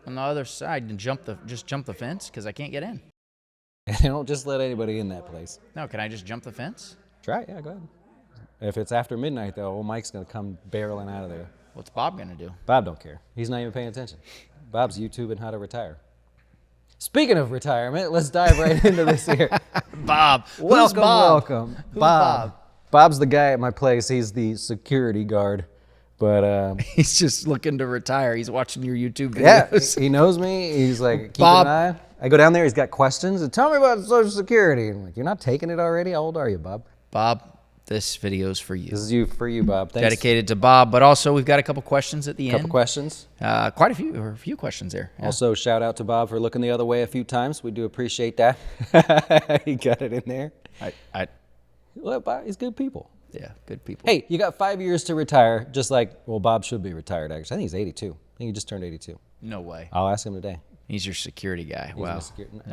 on the other side and just jump the fence because I can't get in. They don't just let anybody in that place. No, can I just jump the fence? Try it, yeah, go ahead. If it's after midnight, though, old Mike's going to come barreling out of there. What's Bob going to do? Bob don't care. He's not even paying attention. Bob's YouTubing how to retire. Speaking of retirement, let's dive right into this here. Bob. Welcome, Bob? welcome. Who's Bob? Bob's the guy at my place. He's the security guard. But he's just looking to retire. He's watching your YouTube videos. yeah, he knows me. He's like, keep Bob. an eye. I go down there. He's got questions. And tell me about Social Security. I'm like, you're not taking it already? How old are you, Bob? Bob, this video's for you. This is for you, Bob. Thanks. Dedicated to Bob, but also we've got a couple questions at the end. Couple questions. Quite a few questions there. Yeah. Also, shout out to Bob for looking the other way a few times. We do appreciate that. He got it in there. Well, Bob, he's good people. Yeah, good people. Hey, you got 5 years to retire, just like, well, Bob should be retired, actually. I think he's 82. I think he just turned 82. No way. I'll ask him today. He's your security guy. Wow.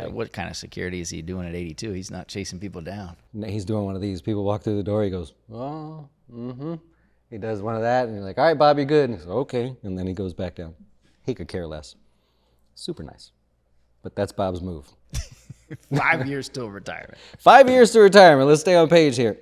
What kind of security is he doing at 82? He's not chasing people down. He's doing one of these. People walk through the door. He goes, oh, mm-hmm. He does one of that, and you're like, all right, Bob, you're good. And he goes, okay. And then he goes back down. He could care less. Super nice. But that's Bob's move. 5 years till retirement. 5 years to retirement. Let's stay on page here.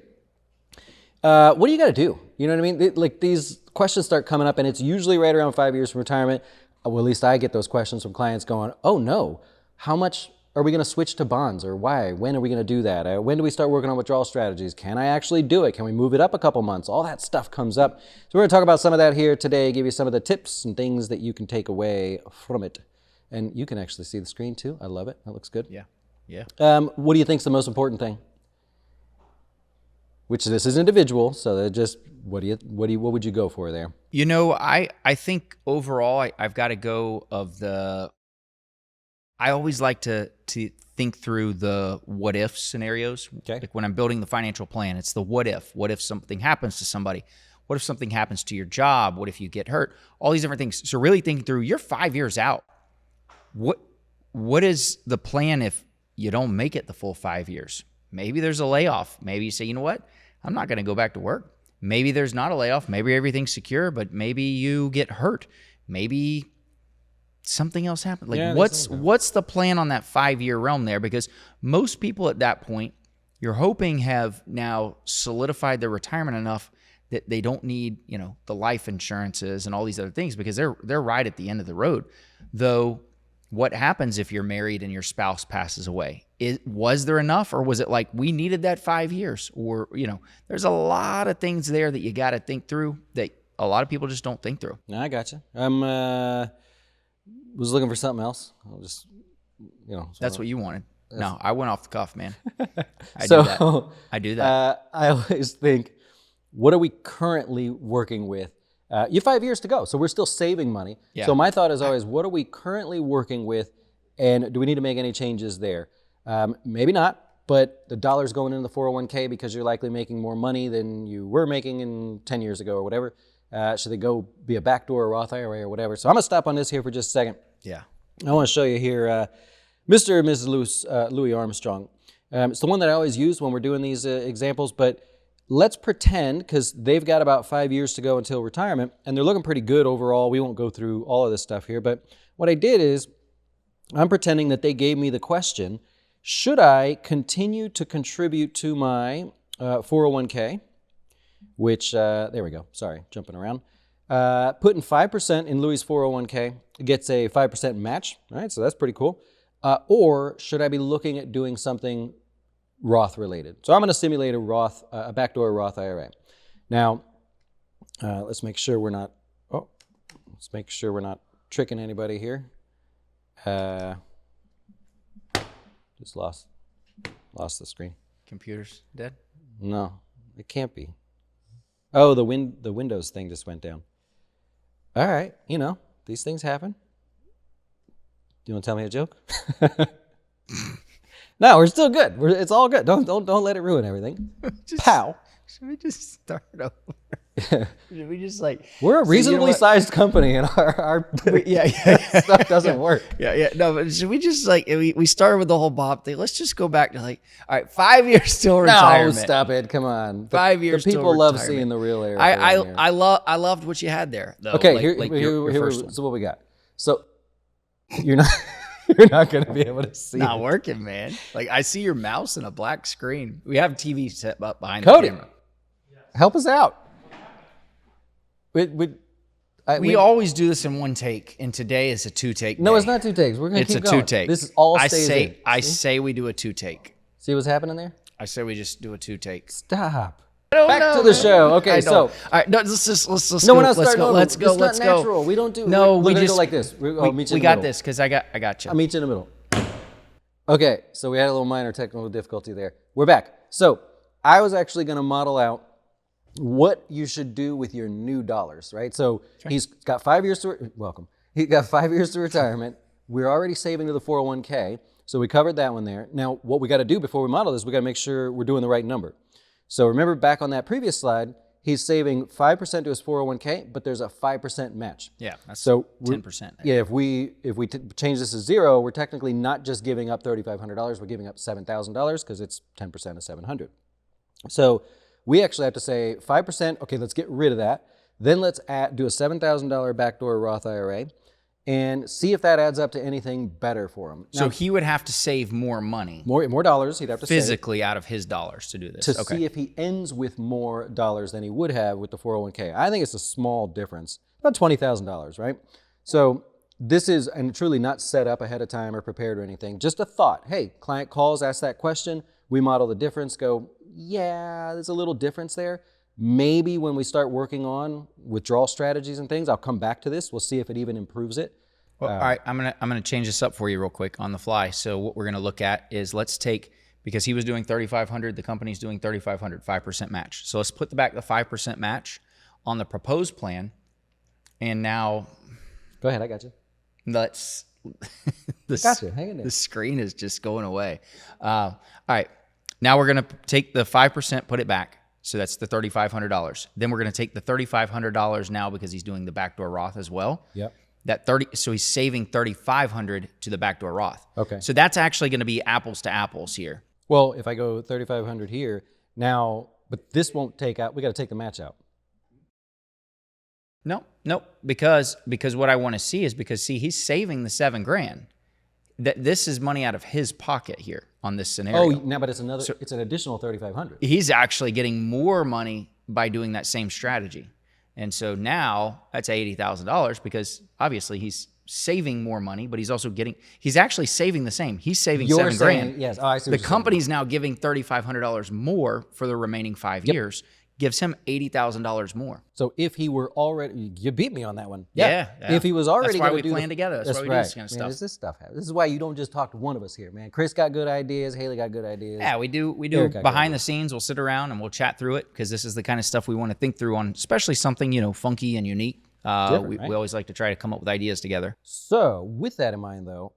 What do you got to do? You know what I mean? Like these questions start coming up, and it's usually right around 5 years from retirement. Well, at least I get those questions from clients going, oh no, how much are we going to switch to bonds, or why? When are we going to do that? When do we start working on withdrawal strategies? Can I actually do it? Can we move it up a couple months? All that stuff comes up. So we're going to talk about some of that here today, give you some of the tips and things that you can take away from it. And you can actually see the screen too. I love it. That looks good. Yeah. Yeah. What do you think is the most important thing? Which this is individual, so that just what would you go for there? You know, I think overall I've got to go of the. I always like to think through the what if scenarios. Okay. Like when I'm building the financial plan, it's the what if. What if something happens to somebody? What if something happens to your job? What if you get hurt? All these different things. So really thinking through, you're 5 years out. What is the plan if you don't make it the full 5 years? Maybe there's a layoff. Maybe you say, you know what? I'm not going to go back to work. Maybe there's not a layoff. Maybe everything's secure, but maybe you get hurt. Maybe something else happens. Like Yeah, what's the plan on that 5 year realm there? Because most people at that point, you're hoping have now solidified their retirement enough that they don't need, the life insurances and all these other things because they're right at the end of the road. Though, what happens if you're married and your spouse passes away? Was there enough, or was it like we needed that 5 years? Or, there's a lot of things there that you got to think through that a lot of people just don't think through. No, I got you. Was looking for something else. I'll just, That's what you wanted. No, I went off the cuff, man. I do that. I always think, what are we currently working with? You have 5 years to go, so we're still saving money. Yeah. So my thought is always, what are we currently working with, and do we need to make any changes there? Maybe not, but the dollar's going into the 401k because you're likely making more money than you were making 10 years ago or whatever. Should they go be a backdoor or Roth IRA or whatever? So I'm going to stop on this here for just a second. Yeah. I want to show you here Mr. and Mrs. Louis Armstrong. It's the one that I always use when we're doing these examples, but let's pretend, because they've got about 5 years to go until retirement, and they're looking pretty good overall. We won't go through all of this stuff here, but what I did is I'm pretending that they gave me the question, should I continue to contribute to my 401k, which, there we go, sorry, jumping around. Putting 5% in Louis' 401k gets a 5% match, right? So that's pretty cool. Or should I be looking at doing something Roth related? So I'm going to simulate a backdoor Roth IRA. Now, let's make sure we're not tricking anybody here. Just lost the screen. Computer's dead? No, it can't be. Oh, the Windows thing just went down. All right, these things happen. Do you want to tell me a joke? No, we're still good. It's all good. Don't let it ruin everything. Pow. Should we just start over? Should we just We're a reasonably sized company, and our stuff doesn't work. Yeah. No, but should we just we started with the whole Bob thing? Let's just go back to all right, 5 years till retirement. No, stop it. Come on. 5 years. The people love seeing the real air. I loved what you had there, though. Okay, here's what we got. So You're not you're not going to be able to see Not it. working, man. Like I see your mouse in a black screen. We have TV set up behind Cody, the camera. help us out. We always do this in one take, and today is a two-take. No, day. it's not 2 takes. We're going to It's keep a going. two-take. This is all I stays say in. I say we do a two-take. See what's happening there? I say we just do a two-take. Stop. I Back don't to know, the man. show. Okay, I so don't. All right, no, let's no, go. we're not Let's starting go. over. Let's go. It's Let's not go. natural. We don't do. No, we're we gonna just go like this. I'll meet you we in the got middle. this because I got you. I'll meet you in the middle. Okay, so we had a little minor technical difficulty there. We're back. So I was actually going to model out what you should do with your new dollars, right? So he's got 5 years to welcome. He got 5 years to retirement. We're already saving to the 401k, so we covered that one there. Now, what we got to do before we model this, we got to make sure we're doing the right number. So remember back on that previous slide, he's saving 5% to his 401k, but there's a 5% match. Yeah, that's So 10%. Yeah, if we change this to zero, we're technically not just giving up $3,500, we're giving up $7,000 because it's 10% of $700. So we actually have to say 5%, okay, let's get rid of that. Then let's do a $7,000 backdoor Roth IRA and see if that adds up to anything better for him. So Now, he would have to save more money more dollars he'd have to save physically out of his dollars to do this. to see if he ends with more dollars than he would have with the 401k. I think it's a small difference, about $20,000, right? So this is, and truly not set up ahead of time or prepared or anything, just a thought. Hey, client calls, asks that question, we model the difference, go, yeah, there's a little difference there. Maybe when we start working on withdrawal strategies and things, I'll come back to this. We'll see if it even improves it. Well, all right, I'm gonna change this up for you real quick on the fly. So what we're gonna look at is let's take, because he was doing 3,500, the company's doing 3,500, 5% match. So let's put back the 5% match on the proposed plan, and now Go ahead, I got you. let's. Got you. Hang in there. The screen is just going away. All right, now we're gonna take the 5%, put it back. So that's the $3,500. Then we're gonna take the $3,500 now because he's doing the backdoor Roth as well. Yep. So he's saving $3,500 to the backdoor Roth. Okay. So that's actually going to be apples to apples here. Well, if I go 3,500 here now, but this won't take out. We got to take the match out. No, because what I want to see is he's saving the $7,000. This is money out of his pocket here on this scenario. Oh, now, but it's it's an additional 3,500. He's actually getting more money by doing that same strategy. And so now that's $80,000 because obviously he's saving more money, but he's also he's actually saving the same. He's saving $7,000. Yes. Oh, I see. The company's now giving $3,500 more for the remaining 5 years, gives him $80,000 more. So if he were already, you beat me on that one. Yeah. If he was already, that's why gonna we do plan together. That's why we do this kind of Man, stuff. this stuff happens. This is why you don't just talk to one of us here, man. Chris got good ideas. Haley got good ideas. Yeah, we do Eric got behind good the scenes. We'll sit around and we'll chat through it because this is the kind of stuff we want to think through on, especially something funky and unique. Different, we right? always like to try to come up with ideas together. So with that in mind, though,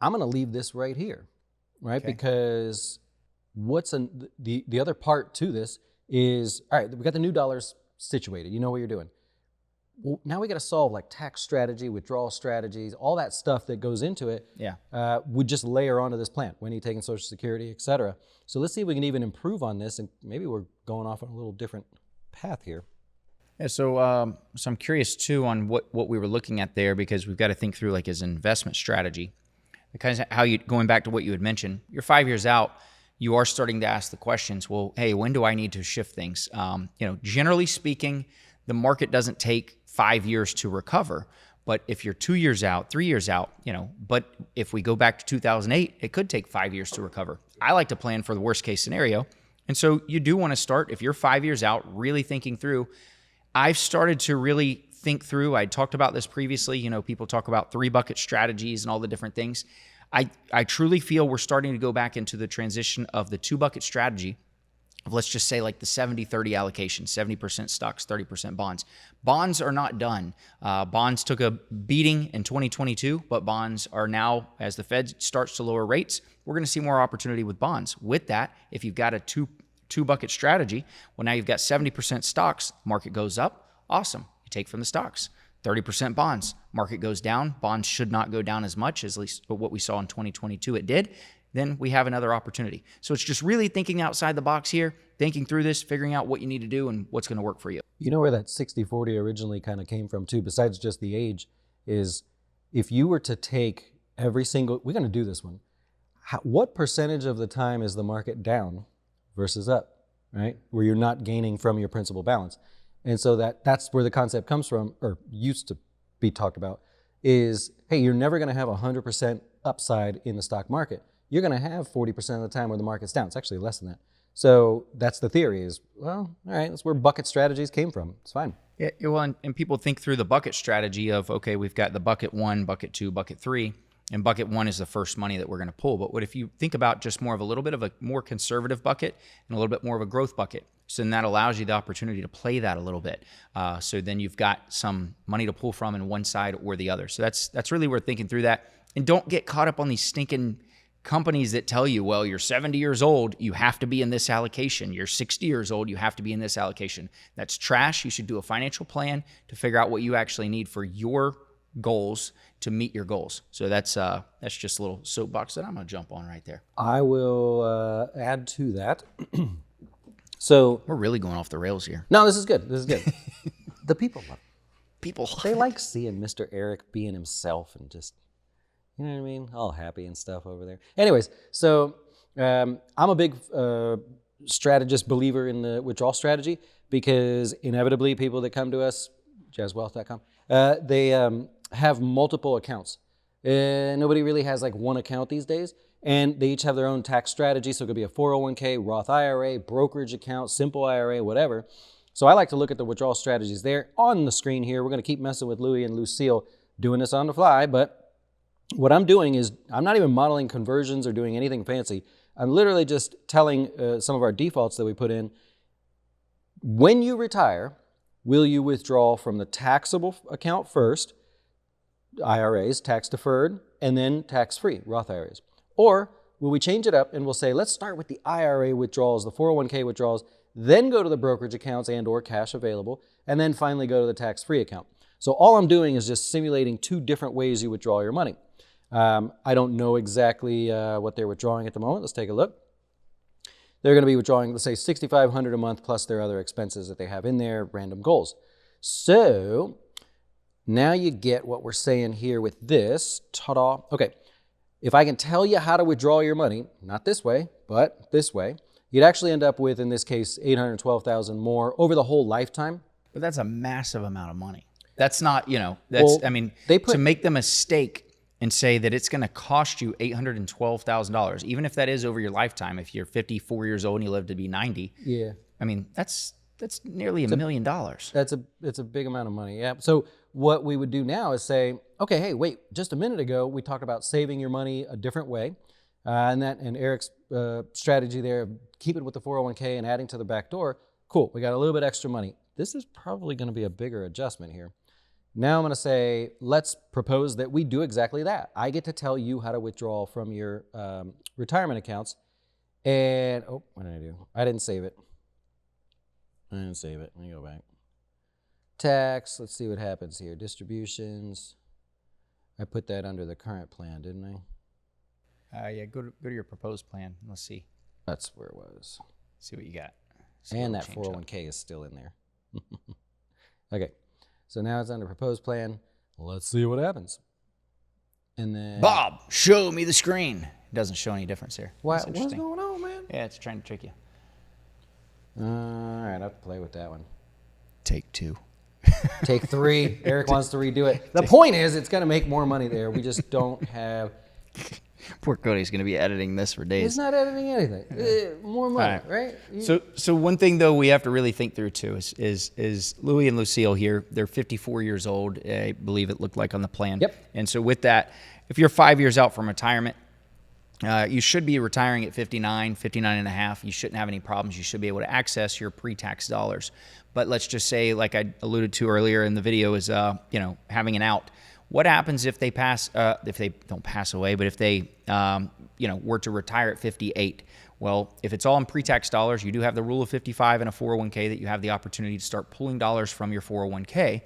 I'm going to leave this right here, right? Okay. Because the other part to this is, all right, we got the new dollars situated. You know what you're doing. Well, now we got to solve like tax strategy, withdrawal strategies, all that stuff that goes into it. Yeah. Would just layer onto this plan. When are you taking Social Security, et cetera. So let's see if we can even improve on this, and maybe we're going off on a little different path here. Yeah, so I'm curious too on what we were looking at there because we've got to think through like his investment strategy. Because how going back to what you had mentioned, you're 5 years out, you are starting to ask the questions. Well, hey, when do I need to shift things? Generally speaking, the market doesn't take 5 years to recover. But if you're 2 years out, 3 years out, but if we go back to 2008, it could take 5 years to recover. I like to plan for the worst case scenario. And so you do want to start, if you're 5 years out, really thinking through. I've started to really think through. I talked about this previously. People talk about 3-bucket strategies and all the different things. I truly feel we're starting to go back into the transition of the 2-bucket strategy of, let's just say, like the 70-30 allocation, 70% stocks, 30% bonds. Bonds are not done. Bonds took a beating in 2022, but bonds are now, as the Fed starts to lower rates, we're going to see more opportunity with bonds. With that, if you've got a two-bucket strategy, well, now you've got 70% stocks, market goes up, awesome. You take from the stocks. 30% bonds, market goes down, bonds should not go down as much, at least what we saw in 2022 it did. Then we have another opportunity. So it's just really thinking outside the box here, thinking through this, figuring out what you need to do and what's going to work for you. You know where that 60-40 originally kind of came from too, besides just the age, is if you were to take we're going to do this one. What percentage of the time is the market down versus up, right? Where you're not gaining from your principal balance. And so that's where the concept comes from, or used to be talked about, is, hey, you're never going to have 100% upside in the stock market. You're going to have 40% of the time where the market's down. It's actually less than that. So that's the theory is, well, all right, that's where bucket strategies came from. It's fine. Yeah, well, and people think through the bucket strategy of, okay, we've got the bucket 1, bucket 2, bucket 3, and bucket 1 is the first money that we're going to pull. But what if you think about just more of a little bit of a more conservative bucket and a little bit more of a growth bucket? So then that allows you the opportunity to play that a little bit. So then you've got some money to pull from in one side or the other. So that's really where thinking through that. And don't get caught up on these stinking companies that tell you, well, you're 70 years old, you have to be in this allocation. You're 60 years old, you have to be in this allocation. That's trash. You should do a financial plan to figure out what you actually need for your goals to meet your goals. So that's just a little soapbox that I'm going to jump on right there. I will add to that. So we're really going off the rails here. No, this is good. This is good. The people love it. People. They like seeing Mr. Eric being himself and just, you know what I mean? All happy and stuff over there. Anyways, so I'm a big strategist believer in the withdrawal strategy because inevitably people that come to us, jazzwealth.com, they have multiple accounts. Nobody really has like one account these days. And they each have their own tax strategy. So it could be a 401k, Roth IRA, brokerage account, simple IRA, whatever. So I like to look at the withdrawal strategies there on the screen here. We're going to keep messing with Louis and Lucille doing this on the fly. But what I'm doing is I'm not even modeling conversions or doing anything fancy. I'm literally just telling some of our defaults that we put in. When you retire, will you withdraw from the taxable account first, IRAs, tax deferred, and then tax-free, Roth IRAs? Or will we change it up and we'll say, let's start with the IRA withdrawals, the 401k withdrawals, then go to the brokerage accounts and or cash available, and then finally go to the tax-free account. So all I'm doing is just simulating 2 different ways you withdraw your money. I don't know exactly what they're withdrawing at the moment. Let's take a look. They're going to be withdrawing, let's say, $6,500 a month plus their other expenses that they have in their random goals. So now you get what we're saying here with this. Ta-da. Okay. If I can tell you how to withdraw your money, not this way, but this way, you'd actually end up with, in this case, $812,000 more over the whole lifetime. But that's a massive amount of money. That's not, to make the mistake and say that it's going to cost you $812,000, even if that is over your lifetime, if you're 54 years old and you live to be 90. Yeah. I mean, that's nearly $1 million. It's a big amount of money. Yeah. So what we would do now is say, okay, hey, wait, just a minute ago, we talked about saving your money a different way. And Eric's strategy there of keeping it with the 401k and adding to the back door. Cool. We got a little bit extra money. This is probably going to be a bigger adjustment here. Now I'm going to say, let's propose that we do exactly that. I get to tell you how to withdraw from your retirement accounts. And, oh, what did I do? I didn't save it. Let me go back. Tax, let's see what happens here. Distributions. I put that under the current plan, didn't I? Yeah, go to your proposed plan. Let's see. That's where it was. See what you got. And that 401k is still in there. Okay, so now it's under proposed plan. Let's see what happens. And then Bob, show me the screen. It doesn't show any difference here. What's going on, man? Yeah, it's trying to trick you. All right, I have to play with that one. Take 2. Take 3. Eric wants to redo it. The point is, it's going to make more money there. We just don't have. Poor Cody's going to be editing this for days. He's not editing anything. More money, right? So one thing though we have to really think through too is Louis and Lucille here. They're 54 years old. I believe it looked like on the plan. Yep. And so with that, if you're 5 years out from retirement, you should be retiring at 59 and a half. You shouldn't have any problems. You should be able to access your pre-tax dollars. But let's just say, like I alluded to earlier in the video, is having an out. What happens if they pass? If they don't pass away, but if they were to retire at 58? Well, if it's all in pre-tax dollars, you do have the rule of 55 in a 401k that you have the opportunity to start pulling dollars from your 401k.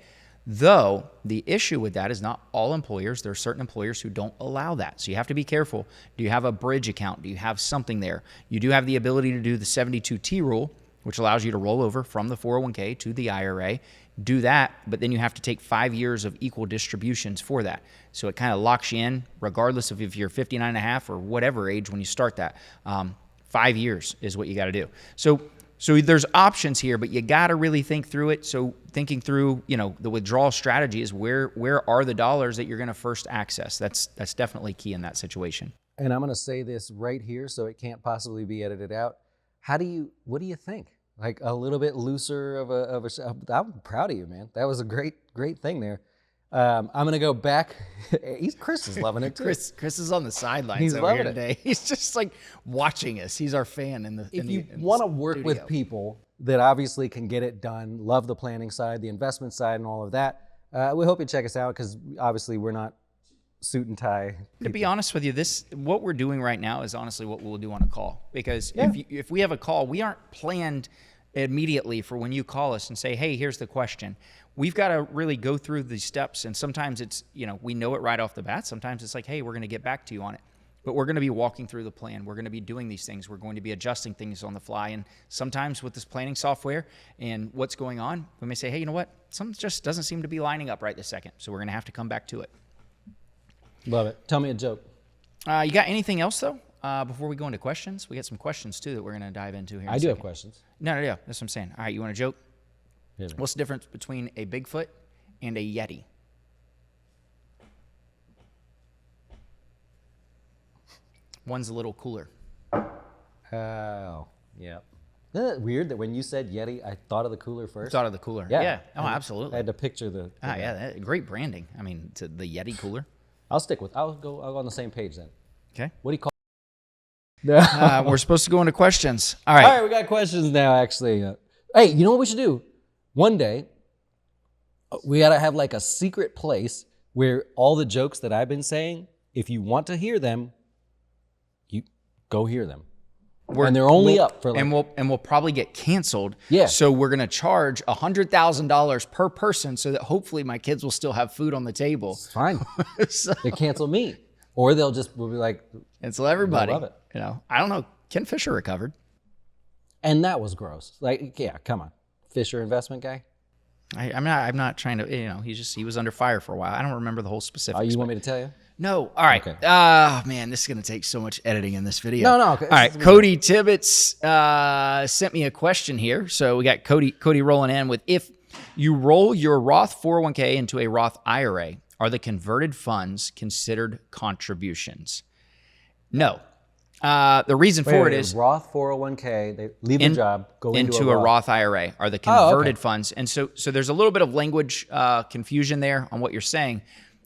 Though the issue with that is not all employers. There are certain employers who don't allow that. So you have to be careful. Do you have a bridge account? Do you have something there? You do have the ability to do the 72T rule, which allows you to roll over from the 401k to the IRA. do that, but then you have to take 5 years of equal distributions for that. So it kind of locks you in, regardless of if you're 59 and a half or whatever age when you start that. 5 years is what you got to do. So there's options here, but you got to really think through it. So thinking through, the withdrawal strategy is where are the dollars that you're going to first access? That's definitely key in that situation. And I'm going to say this right here, so it can't possibly be edited out. What do you think? Like a little bit looser of a. I'm proud of you, man. That was a great thing there. I'm gonna go back. Chris is loving it too. Chris is on the sidelines He's over here loving it. today. He's just like watching us. He's our fan If you want to work with people that obviously can get it done, love the planning side, the investment side, and all of that, we hope you check us out because obviously we're not suit and tie. To be honest with you, what we're doing right now is honestly what we'll do on a call. Because if we have a call, we aren't planned immediately for when you call us and say, hey, here's the question. We've got to really go through these steps. And sometimes it's, we know it right off the bat. Sometimes it's like, hey, we're going to get back to you on it. But we're going to be walking through the plan. We're going to be doing these things. We're going to be adjusting things on the fly. And sometimes with this planning software and what's going on, we may say, hey, you know what? Something just doesn't seem to be lining up right this second. So we're going to have to come back to it. Love it. Tell me a joke. You got anything else, though, before we go into questions? We got some questions, too, that we're going to dive into here. I do have questions. No. That's what I'm saying. All right, you want a joke? Yeah. What's the difference between a Bigfoot and a Yeti? One's a little cooler. Oh, yeah. Isn't it weird that when you said Yeti, I thought of the cooler first? Thought of the cooler. Yeah. Oh, absolutely. I had to picture the Great branding. I mean, to the Yeti cooler. I'll go on the same page then. Okay. What do you call We're supposed to go into questions. All right. All right, we got questions now, actually. Hey, you know what we should do? One day, we got to have like a secret place where all the jokes that I've been saying, if you want to hear them, you go hear them. And they're only up for like... And we'll probably get canceled. Yeah. So we're going to charge $100,000 per person so that hopefully my kids will still have food on the table. It's fine. So, They cancel me. Or we'll be like... Cancel everybody. I love it. I don't know. Ken Fisher recovered. And that was gross. Like, yeah, come on. Fisher investment guy? I'm not trying to, he was under fire for a while. I don't remember the whole specifics. Oh, you want me to tell you? No. All right. Okay. Oh, man, this is going to take so much editing in this video. No. All right. Cody Tibbetts sent me a question here. So we got Cody rolling in with, if you roll your Roth 401k into a Roth IRA, are the converted funds considered contributions? No. The reason for it is Roth 401k, they leave their job, go into a Roth IRA are the converted funds. And so there's a little bit of language confusion there on what you're saying.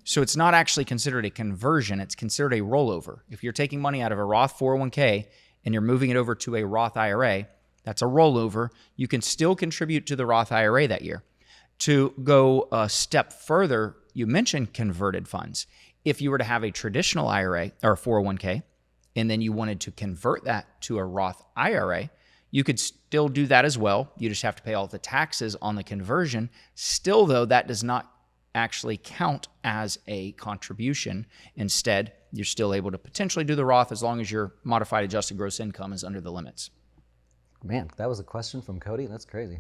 So it's not actually considered a conversion. It's considered a rollover. If you're taking money out of a Roth 401k and you're moving it over to a Roth IRA, that's a rollover. You can still contribute to the Roth IRA that year. To go a step further, you mentioned converted funds. If you were to have a traditional IRA or a 401k, and then you wanted to convert that to a Roth IRA, you could still do that as well. You just have to pay all the taxes on the conversion. Still, though, that does not actually count as a contribution. Instead, you're still able to potentially do the Roth as long as your modified adjusted gross income is under the limits. Man, that was a question from Cody? That's crazy.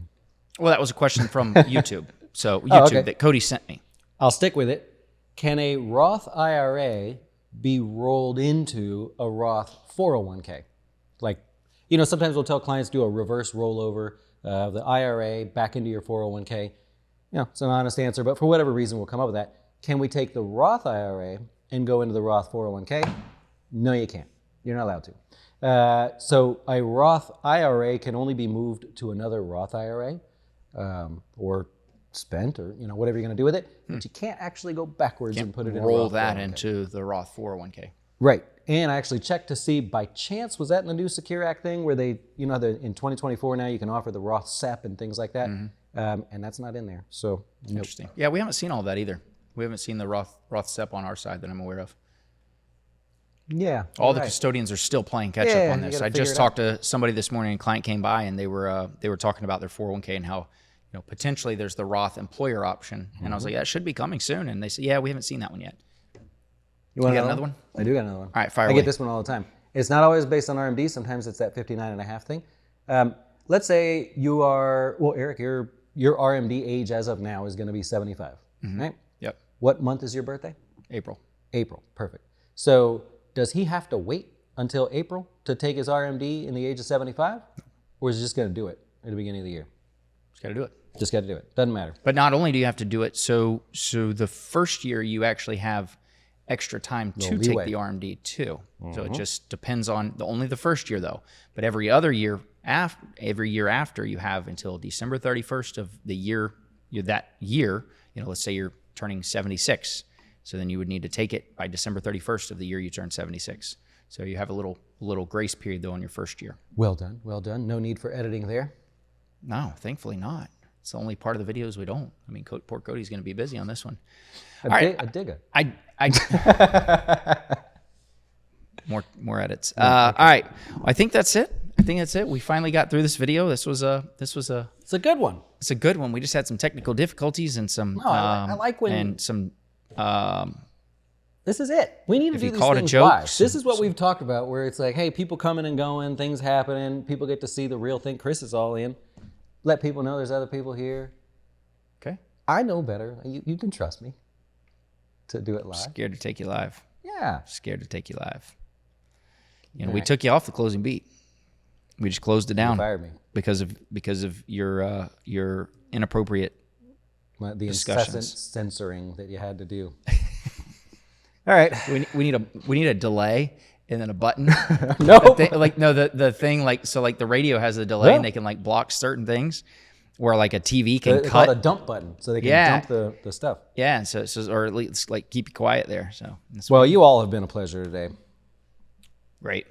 Well, that was a question from YouTube. So YouTube that Cody sent me. I'll stick with it. Can a Roth IRA be rolled into a Roth 401k? Like, sometimes we'll tell clients do a reverse rollover of the IRA back into your 401k. It's an honest answer, but for whatever reason, we'll come up with that. Can we take the Roth IRA and go into the Roth 401k? No, you can't. You're not allowed to. So a Roth IRA can only be moved to another Roth IRA or spent or whatever you're going to do with it, but you can't actually go backwards and put it in a roll Roth that 401k. into the Roth 401k. Right. And I actually checked to see, by chance, was that in the new Secure Act thing where they, in 2024 now you can offer the Roth SEP and things like that, and that's not in there. So Interesting. Yeah, we haven't seen all that either. We haven't seen the Roth SEP on our side that I'm aware of. Yeah. All the custodians are still playing catch up on this. I just talked to somebody this morning, a client came by and they were talking about their 401k and how potentially there's the Roth employer option. And I was like, that should be coming soon. And they said, yeah, we haven't seen that one yet. You want got another one? I do got another one. All right, fire I away. get this one all the time. It's not always based on RMD. Sometimes it's that 59.5 thing. Let's say you are, Eric, you're your RMD age as of now is going to be 75, right? Yep. What month is your birthday? April. April. Perfect. So does he have to wait until April to take his RMD in the age of 75? Or is he just going to do it at the beginning of the year? Just got to do it. Just got to do it. Doesn't matter. But not only do you have to do it, so the first year you actually have extra time to take leeway. the RMD too. So it just depends on only the first year though. But every other year after you have until December 31st of the year, that year, let's say you're turning 76. So then you would need to take it by December 31st of the year you turn 76. So you have a little grace period though in your first year. Well done. Well done. No need for editing there. No, thankfully not. It's the only part of the videos we don't. I mean, poor Cody's going to be busy on this one. A digger. More edits. All right. Well, I think that's it. We finally got through this video. It's a good one. It's a good one. We just had some technical difficulties and some. I like when and some. This is it. We need to do these call it a things joke, live. This is what we've talked about, where it's like, hey, people coming and going, things happening, people get to see the real thing. Chris is all in. Let people know there's other people here. Okay. I know better. You can trust me to do it live. Scared to take you live. Yeah. Scared to take you live. We took you off the closing beat. We just closed it down. You fired me because of your inappropriate the discussions. incessant censoring that you had to do. All right. We need a delay and then a button. No. The thing the radio has a delay and they can block certain things, or like a TV can They cut call it a dump button, so they can dump the stuff. Yeah, and so or at least keep you quiet there. So well, you all have been a pleasure today. Great.